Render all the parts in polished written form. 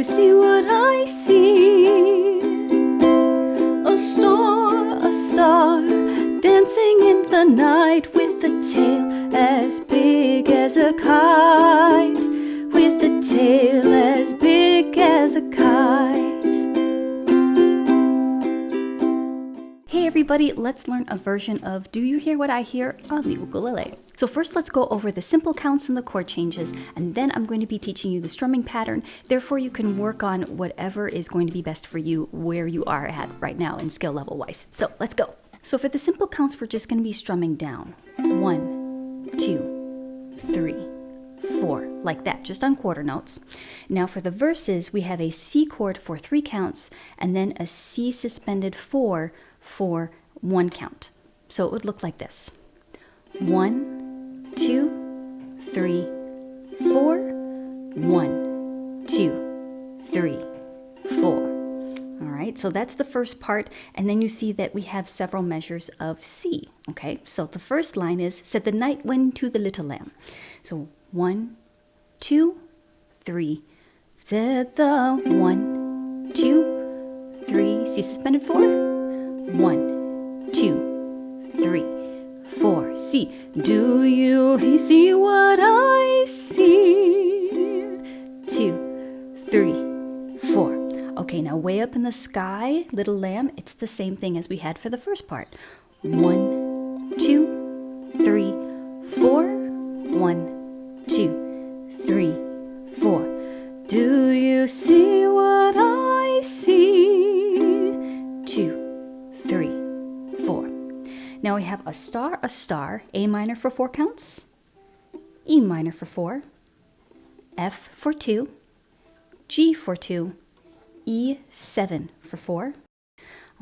see what I see? A star, dancing in the night with a tail as big as a kite, with a tail as big as a kite. Hey everybody, let's learn a version of Do You Hear What I Hear on the ukulele. So first let's go over the simple counts and the chord changes, and then I'm going to be teaching you the strumming pattern. Therefore you can work on whatever is going to be best for you where you are at right now in skill level wise. So let's go. So for the simple counts, we're just going to be strumming down. 1, 2, 3, 4, like that, just on quarter notes. Now for the verses, we have a C chord for 3 counts, and then a C suspended 4 for 1 count. So it would look like this. 1, 2, 3, 4, 1, 2, 3, 4. All right, so that's the first part, and then you see that we have several measures of C, okay? So the first line is, said the night wind to the little lamb. So 1, 2, 3, said the 1, 2, 3, C suspended 4, 1, 2, 3, 4, C. Do you see what I see? 2, 3, 4. Okay, now way up in the sky, little lamb, it's the same thing as we had for the first part. 1, 2, 3, 4, 1, 2, 3, 4. Do you see what I see? 2, 3, 4. Now we have a star, A minor for 4 counts, E minor for 4, F for 2, G for 2, E7 for 4,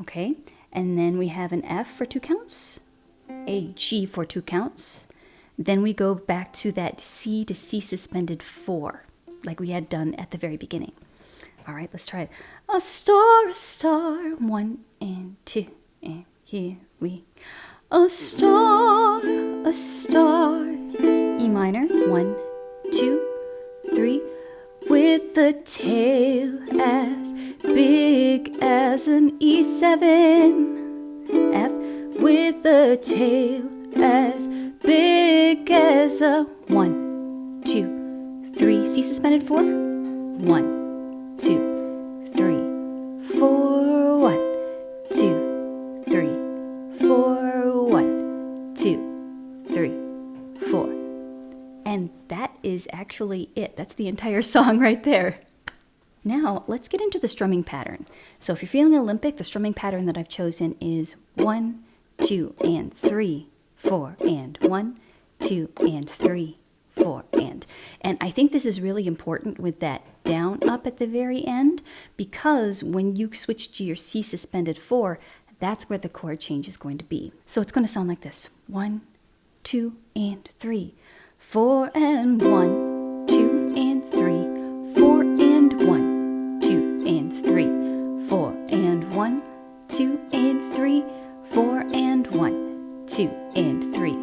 okay, and then we have an F for 2 counts, a G for 2 counts, then we go back to that C to C suspended 4, like we had done at the very beginning. All right, let's try it. A star, 1 and 2, and here we. A star, E minor, 1, 2, 3, with a tail as big as an E7, F with a tail as big as a 1, 2, 3, C suspended 4, 1, 2, 3, 4, 1, 2, 3, 4, 1, 2, 3, 4. And that is actually it. That's the entire song right there. Now, let's get into the strumming pattern. So if you're feeling Olympic, the strumming pattern that I've chosen is 1, 2, and 3, 4, and 1, 2, and 3, 4, and. And I think this is really important with that down up at the very end, because when you switch to your C suspended 4, that's where the chord change is going to be. So it's going to sound like this. 1, 2, and 3. 4 and 1, 2 and 3, 4 and 1, 2 and 3, 4 and 1, 2 and 3, 4 and 1, 2 and 3,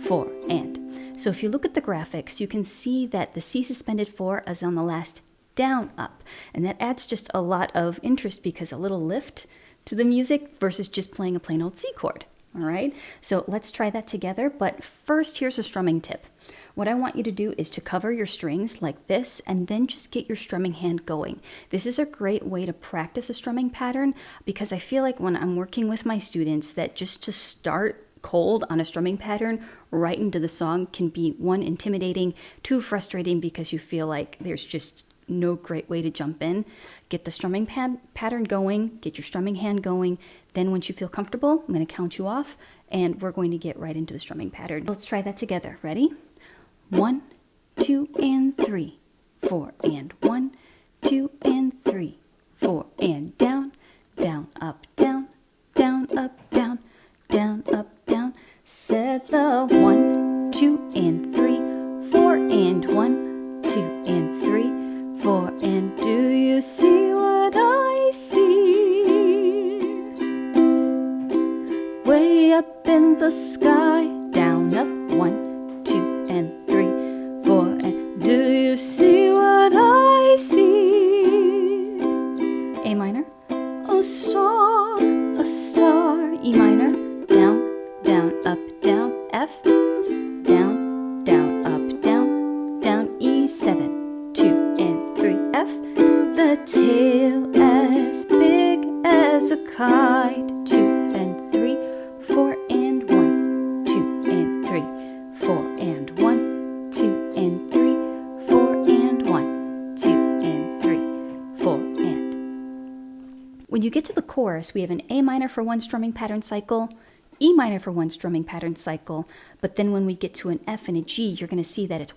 4 and. So if you look at the graphics, you can see that the C suspended 4 is on the last down up, and that adds just a lot of interest because a little lift to the music versus just playing a plain old C chord. All right, so let's try that together. But first, here's a strumming tip. What I want you to do is to cover your strings like this and then just get your strumming hand going. This is a great way to practice a strumming pattern, because I feel like when I'm working with my students that just to start cold on a strumming pattern right into the song can be 1, intimidating, 2, frustrating because you feel like there's just no great way to jump in. Get the strumming pattern going, get your strumming hand going. Then once you feel comfortable, I'm going to count you off and we're going to get right into the strumming pattern. Let's try that together. Ready? 1, 2, and 3, 4, and 1, 2, and 3, 4, and down, down, up, down, down, up, down, down, up, down. Said the 1, 2, and 3, 4, and 1, 2, and 3, 4, and do you see what I see? Way up in the sky, down, up, 1, 2, and 3, 4, and do you see what I see? kite. 2 and 3, 4 and 1, 2 and 3, 4 and 1, 2 and 3, 4 and 1, 2 and 3, 4 and. When you get to the chorus, we have an A minor for one strumming pattern cycle, E minor for one strumming pattern cycle, but then when we get to an F and a G, you're going to see that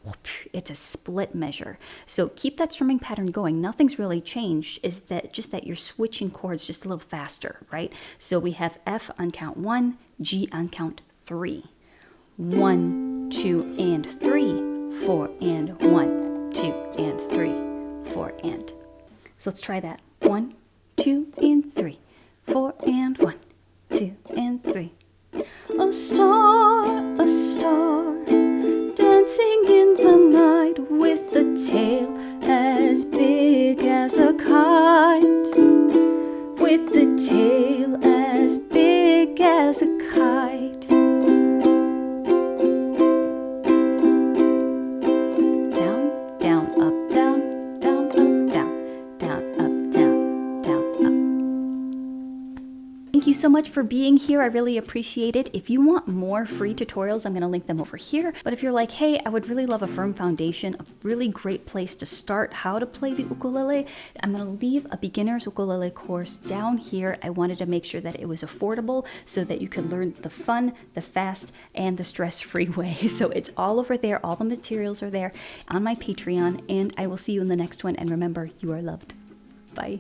it's a split measure. So keep that strumming pattern going. Nothing's really changed, is that just that you're switching chords just a little faster, right? So we have F on count 1, G on count 3. 1, 2, and 3, 4 and 1, 2 and 3, 4 and. So let's try that. 1, 2 and 3, 4 and 1, 2 and 3. A star, dancing in the night with a tail as big as a kite, with a tail as big as a kite. Down, down, up, down, down, up, down, down, up, down, down, up. Thank you so much for being here. I really appreciate it. If you want more free tutorials, I'm going to link them over here. But if you're like, hey, I would really love a firm foundation, a really great place to start how to play the ukulele, I'm going to leave a beginner's ukulele course down here. I wanted to make sure that it was affordable so that you could learn the fun, the fast, and the stress-free way. So it's all over there. All the materials are there on my Patreon, and I will see you in the next one. And remember, you are loved. Bye.